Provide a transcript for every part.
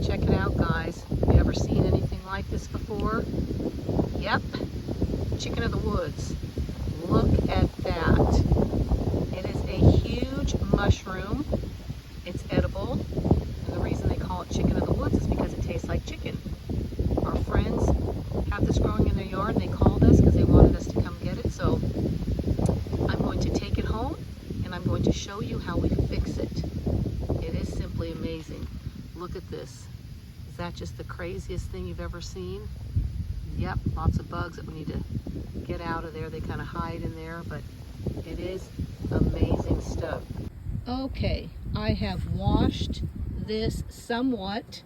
Check it out, guys. Have you ever seen anything like this before? Yep, chicken of the woods. Look at that. It is a huge mushroom. It's edible, and the reason they call it chicken of the woods is because it tastes like chicken. Our friends have this growing in their yard, and they called us because they wanted us to come get it. So I'm going to take it home, and I'm going to show you how we fix it. It is simply amazing. Look at this. Is that just the craziest thing you've ever seen? Yep, lots of bugs that we need to get out of there. They kind of hide in there, but it is amazing stuff. Okay, I have washed this somewhat.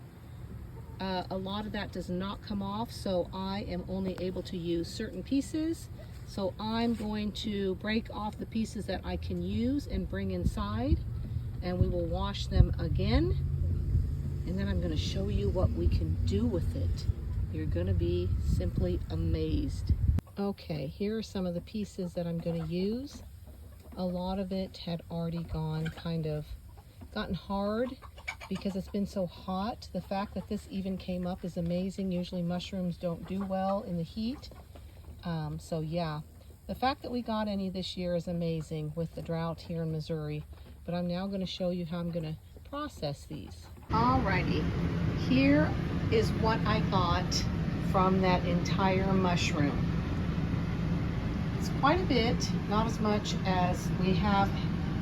A lot of that does not come off, so I am only able to use certain pieces. So I'm going to break off the pieces that I can use and bring inside, and we will wash them again. And then I'm going to show you what we can do with it. You're going to be simply amazed. Okay, here are some of the pieces that I'm going to use. A lot of it had already gotten hard because it's been so hot. The fact that this even came up is amazing. Usually mushrooms don't do well in the heat. So yeah, the fact that we got any this year is amazing with the drought here in Missouri. But I'm now going to show you how I'm going to process these. Alrighty, here is what I got from that entire mushroom. It's quite a bit, not as much as we have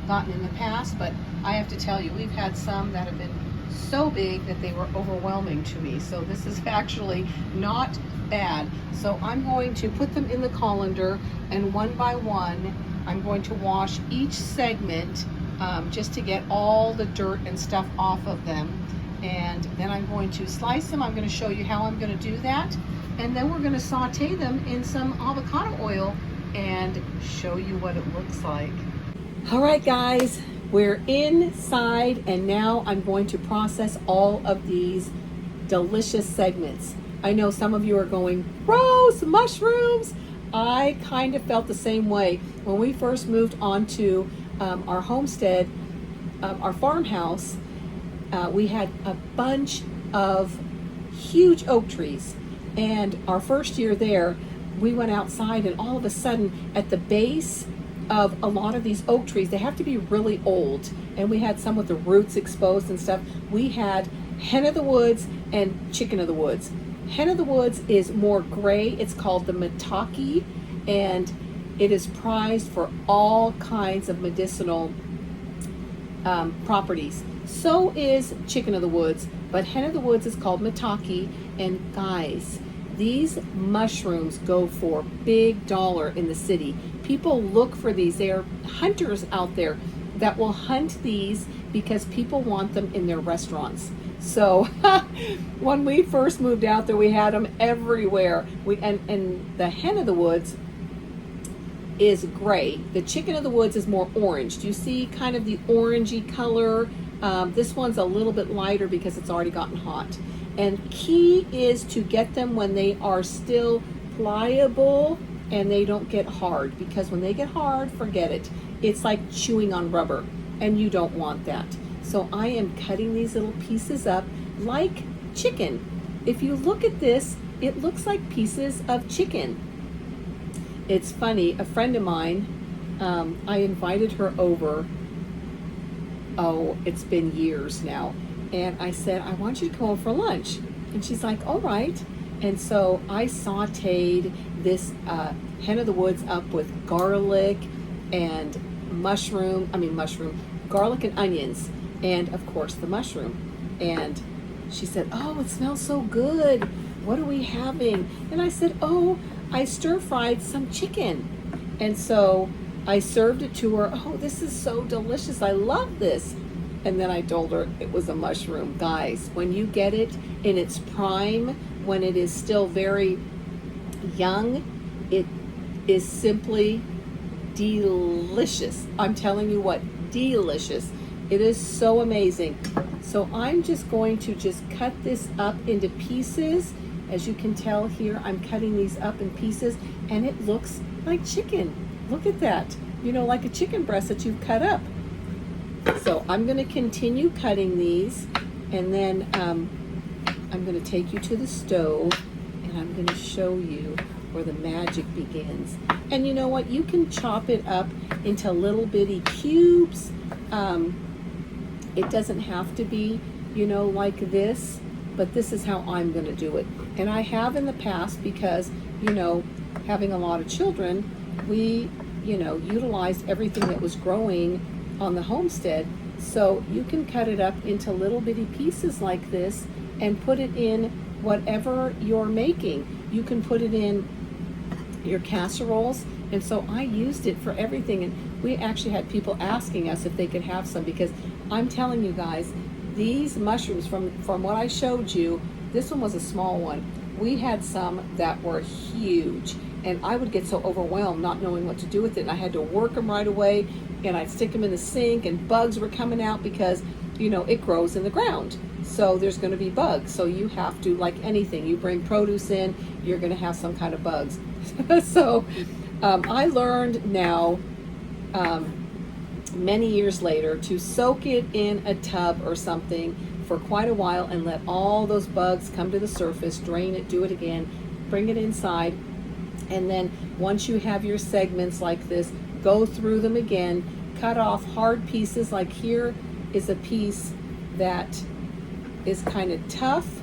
gotten in the past, but I have to tell you, we've had some that have been so big that they were overwhelming to me. So this is actually not bad. So I'm going to put them in the colander, and one by one, I'm going to wash each segment just to get all the dirt and stuff off of them. And then I'm going to slice them. I'm going to show you how I'm going to do that. And then we're going to saute them in some avocado oil and show you what it looks like. All right, guys, we're inside, and now I'm going to process all of these delicious segments. I know some of you are going, gross, mushrooms. I kind of felt the same way when we first moved onto our homestead, our farmhouse. We had a bunch of huge oak trees, and our first year there, we went outside, and all of a sudden at the base of a lot of these oak trees, they have to be really old, and we had some with the roots exposed and stuff. We had hen of the woods and chicken of the woods. Hen of the woods is more gray. It's called the maitake, and it is prized for all kinds of medicinal properties. So is chicken of the woods, but hen of the woods is called maitake. And guys, these mushrooms go for big dollar in the city. People look for these. There are hunters out there that will hunt these because people want them in their restaurants. So when we first moved out there, we had them everywhere. And the hen of the woods is gray. The chicken of the woods is more orange. Do you see kind of the orangey color? This one's a little bit lighter because it's already gotten hot. And key is to get them when they are still pliable and they don't get hard, because when they get hard, forget it. It's like chewing on rubber, and you don't want that. So I am cutting these little pieces up like chicken. If you look at this, it looks like pieces of chicken. It's funny, a friend of mine, I invited her over, it's been years now, and I said, I want you to come over for lunch. And she's like, all right. And so I sauteed this hen of the woods up with garlic and garlic and onions, and of course the mushroom. And she said, oh, it smells so good. What are we having? And I said, oh, I stir-fried some chicken. And so I served it to her. Oh, this is so delicious. I love this. And then I told her it was a mushroom. Guys, when you get it in its prime, when it is still very young, it is simply delicious. I'm telling you what, delicious. It is so amazing. So I'm just going to cut this up into pieces. As you can tell here, I'm cutting these up in pieces, and it looks like chicken. Look at that. You know, like a chicken breast that you've cut up. So I'm going to continue cutting these, and then I'm going to take you to the stove and I'm going to show you where the magic begins. And you know what? You can chop it up into little bitty cubes. It doesn't have to be, you know, like this, but this is how I'm going to do it. And I have in the past because, you know, having a lot of children, we, you know, utilized everything that was growing on the homestead. So you can cut it up into little bitty pieces like this and put it in whatever you're making. You can put it in your casseroles. And so I used it for everything. And we actually had people asking us if they could have some, because I'm telling you guys, these mushrooms from what I showed you, this one was a small one. We had some that were huge, and I would get so overwhelmed not knowing what to do with it. And I had to work them right away, and I'd stick them in the sink, and bugs were coming out because, you know, it grows in the ground. So there's going to be bugs. So you have to, like anything, you bring produce in, you're going to have some kind of bugs. So I learned now, many years later, to soak it in a tub or something for quite a while and let all those bugs come to the surface, drain it, do it again, bring it inside, and then once you have your segments like this, go through them again, cut off hard pieces. Like here is a piece that is kind of tough,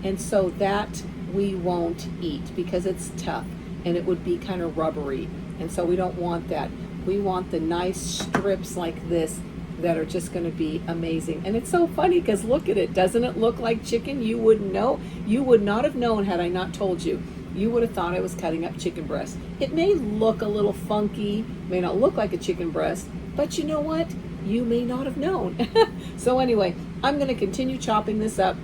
and so that we won't eat because it's tough and it would be kind of rubbery, and so we don't want that. We want the nice strips like this that are just going to be amazing. And it's so funny because look at it. Doesn't it look like chicken? You wouldn't know. You would not have known had I not told you. You would have thought I was cutting up chicken breast. It may look a little funky, may not look like a chicken breast, but you know what? You may not have known. So anyway, I'm going to continue chopping this up.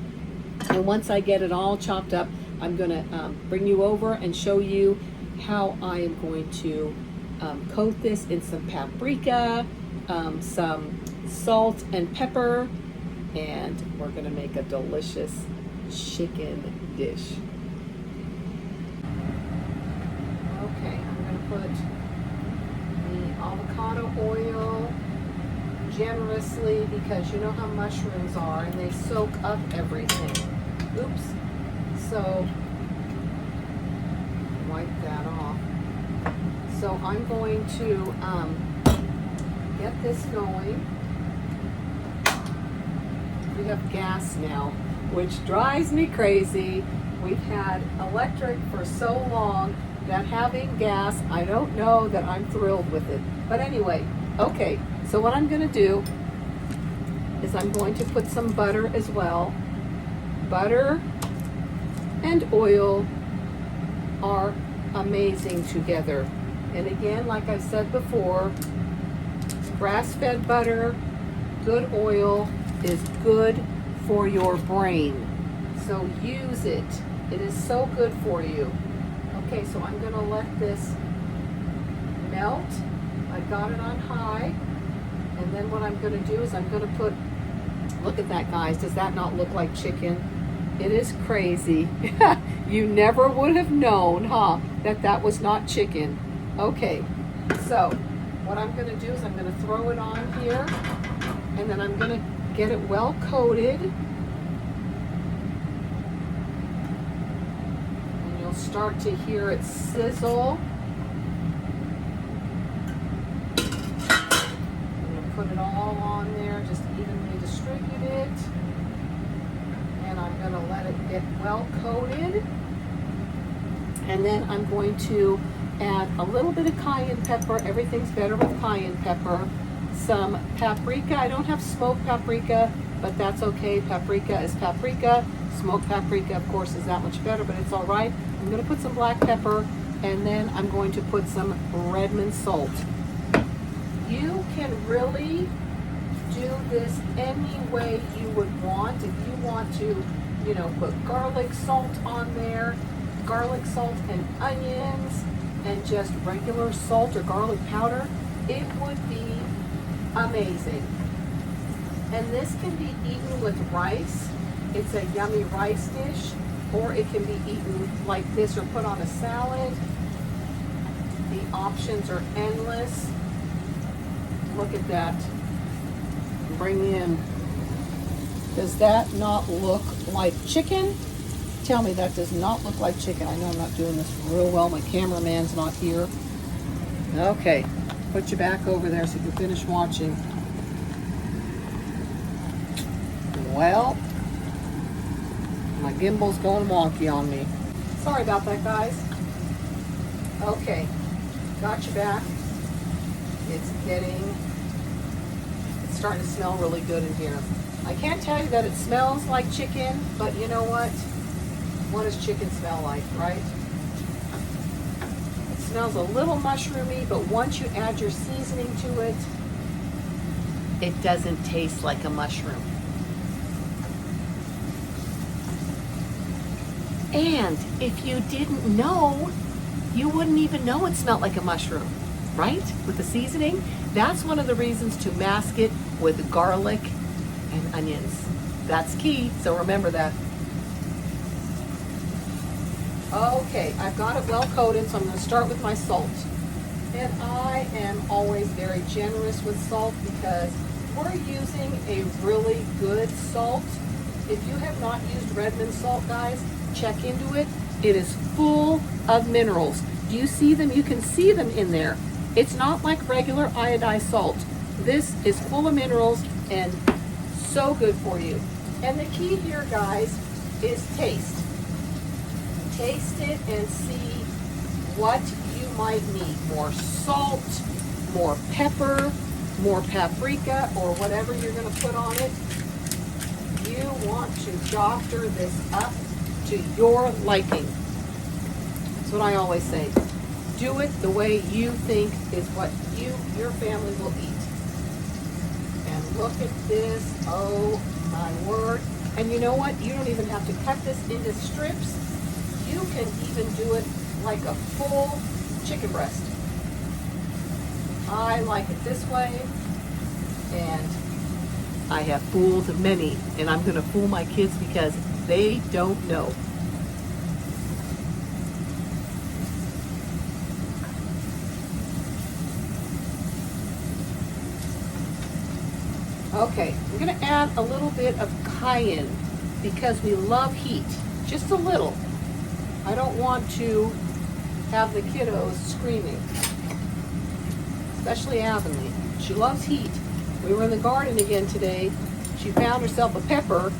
And once I get it all chopped up, I'm going to bring you over and show you how I am going to coat this in some paprika, some salt and pepper, and we're going to make a delicious chicken dish. Okay, I'm going to put the avocado oil generously because you know how mushrooms are and they soak up everything. Oops. So wipe that off. So I'm going to get this going. We have gas now, which drives me crazy. We've had electric for so long that having gas, I don't know that I'm thrilled with it. But anyway, okay, so what I'm going to do is I'm going to put some butter as well. Butter and oil are amazing together. And again, like I said before, grass-fed butter, good oil is good for your brain. So use it. It is so good for you. Okay, so I'm going to let this melt. I got it on high. And then what I'm going to do is I'm going to put, look at that, guys. Does that not look like chicken? It is crazy. You never would have known, huh, that was not chicken. Okay, so what I'm going to do is I'm going to throw it on here, and then I'm going to get it well coated. And you'll start to hear it sizzle. I'm going to put it all on there, just evenly distribute it. And I'm going to let it get well coated. And then I'm going to add a little bit of cayenne pepper. Everything's better with cayenne pepper. Some paprika. I don't have smoked paprika, but that's okay. Paprika is paprika. Smoked paprika, of course, is that much better, but it's all right. I'm going to put some black pepper, and then I'm going to put some Redmond salt. You can really do this any way you would want. If you want to, you know, put garlic salt on there, garlic salt and onions, and just regular salt or garlic powder, it would be amazing. And this can be eaten with rice. It's a yummy rice dish, or it can be eaten like this or put on a salad. The options are endless. Look at that. Bring in Does that not look like chicken? Tell me that does not look like chicken. I know I'm not doing this real well. My cameraman's not here. Okay, put you back over there so you can finish watching. Well, my gimbal's going wonky on me. Sorry about that, guys. Okay, got you back. It's starting to smell really good in here. I can't tell you that it smells like chicken, but you know what? What does chicken smell like, right? It smells a little mushroomy, but once you add your seasoning to it, it doesn't taste like a mushroom. And if you didn't know, you wouldn't even know it smelled like a mushroom, right? With the seasoning. That's one of the reasons to mask it with garlic and onions. That's key, so remember that. Okay, I've got it well coated, so I'm going to start with my salt. And I am always very generous with salt because we're using a really good salt. If you have not used Redmond salt, guys, check into it. It is full of minerals. Do you see them? You can see them in there. It's not like regular iodized salt. This is full of minerals and so good for you. And the key here, guys, is taste. Taste it and see what you might need. More salt, more pepper, more paprika, or whatever you're going to put on it. You want to doctor this up to your liking. That's what I always say. Do it the way you think is what your family will eat. And look at this, oh my word. And you know what? You don't even have to cut this into strips. You can even do it like a full chicken breast. I like it this way, and I have fooled many, and I'm going to fool my kids because they don't know. Okay, I'm going to add a little bit of cayenne because we love heat, just a little. I don't want to have the kiddos screaming, especially Avonlea. She loves heat. We were in the garden again today. She found herself a pepper,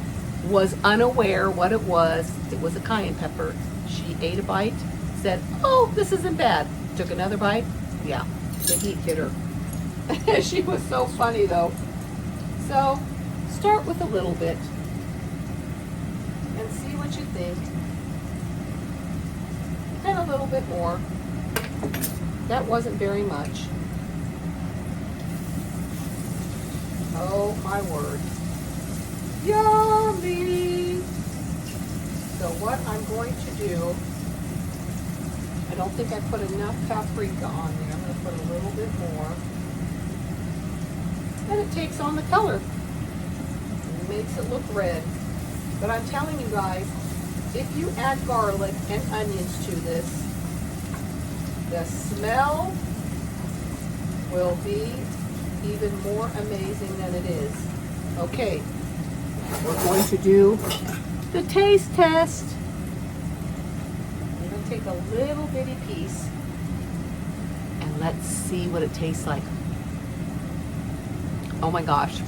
was unaware what it was. It was a cayenne pepper. She ate a bite, said, oh, this isn't bad. Took another bite. Yeah, the heat hit her. She was so funny though. So start with a little bit and see what you think. And a little bit more. That wasn't very much. Oh my word. Yummy! So what I'm going to do, I don't think I put enough paprika on there. I'm going to put a little bit more. And it takes on the color. It makes it look red. But I'm telling you guys, if you add garlic and onions to this, the smell will be even more amazing than it is. Okay, we're going to do the taste test. I'm going to take a little bitty piece and let's see what it tastes like. Oh my gosh.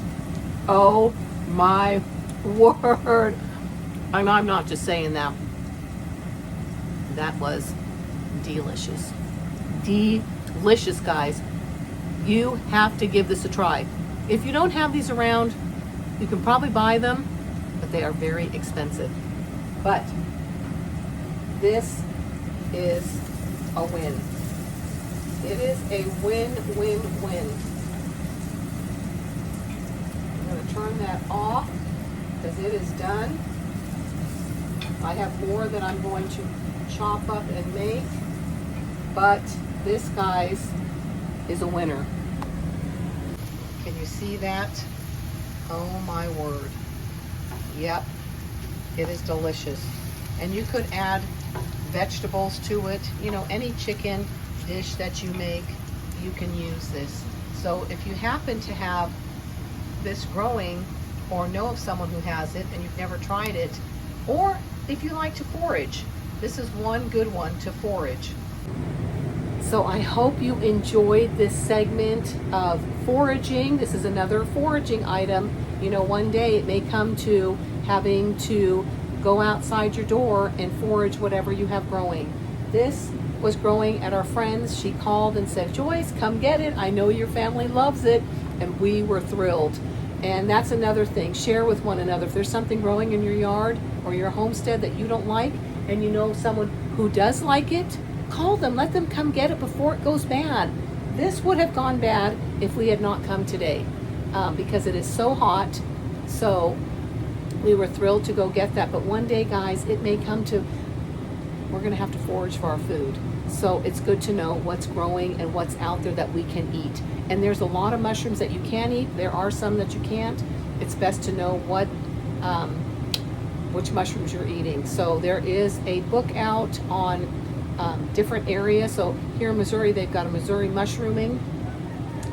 Oh my word. And I'm not just saying that. That was delicious. Delicious, guys. You have to give this a try. If you don't have these around, you can probably buy them, but they are very expensive. But this is a win. It is a win-win-win. I'm going to turn that off because it is done. I have more that I'm going to chop up and make, but this, guys, is a winner. Can you see that? Oh my word. Yep, it is delicious. And you could add vegetables to it. You know, any chicken dish that you make, you can use this. So if you happen to have this growing or know of someone who has it and you've never tried it, or if you like to forage, this is one good one to forage. So I hope you enjoyed this segment of foraging. This is another foraging item. You know, one day it may come to having to go outside your door and forage whatever you have growing. This was growing at our friend's. She called and said, Joyce, come get it. I know your family loves it. And we were thrilled. And that's another thing. Share with one another. If there's something growing in your yard or your homestead that you don't like, and you know someone who does like it, call them. Let them come get it before it goes bad. This would have gone bad if we had not come today, because it is so hot. So we were thrilled to go get that. But one day, guys, it may come to we're going to have to forage for our food. So it's good to know what's growing and what's out there that we can eat. And there's a lot of mushrooms that you can eat. There are some that you can't. It's best to know which mushrooms you're eating. So there is a book out on different areas. So here in Missouri, they've got a Missouri mushrooming,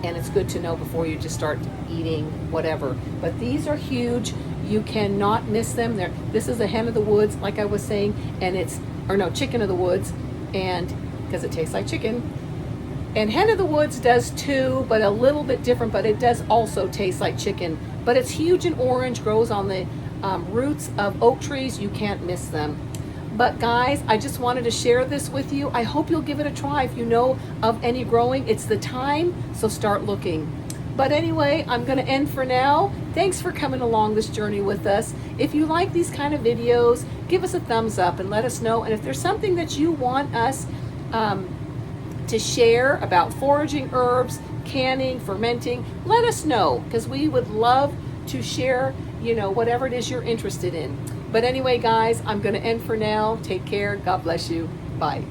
and it's good to know before you just start eating whatever. But these are huge. You cannot miss them. This is a hen of the woods, like I was saying, and chicken of the woods, and because it tastes like chicken. And hen of the woods does too, but a little bit different, but it does also taste like chicken. But it's huge and orange, grows on the roots of oak trees. You can't miss them. But guys, I just wanted to share this with you. I hope you'll give it a try. If you know of any growing, it's the time, so start looking. But anyway, I'm going to end for now. Thanks for coming along this journey with us. If you like these kind of videos, give us a thumbs up and let us know. And if there's something that you want us to share about foraging herbs, canning, fermenting, let us know, because we would love to share, whatever it is you're interested in. But anyway, guys, I'm going to end for now. Take care. God bless you. Bye.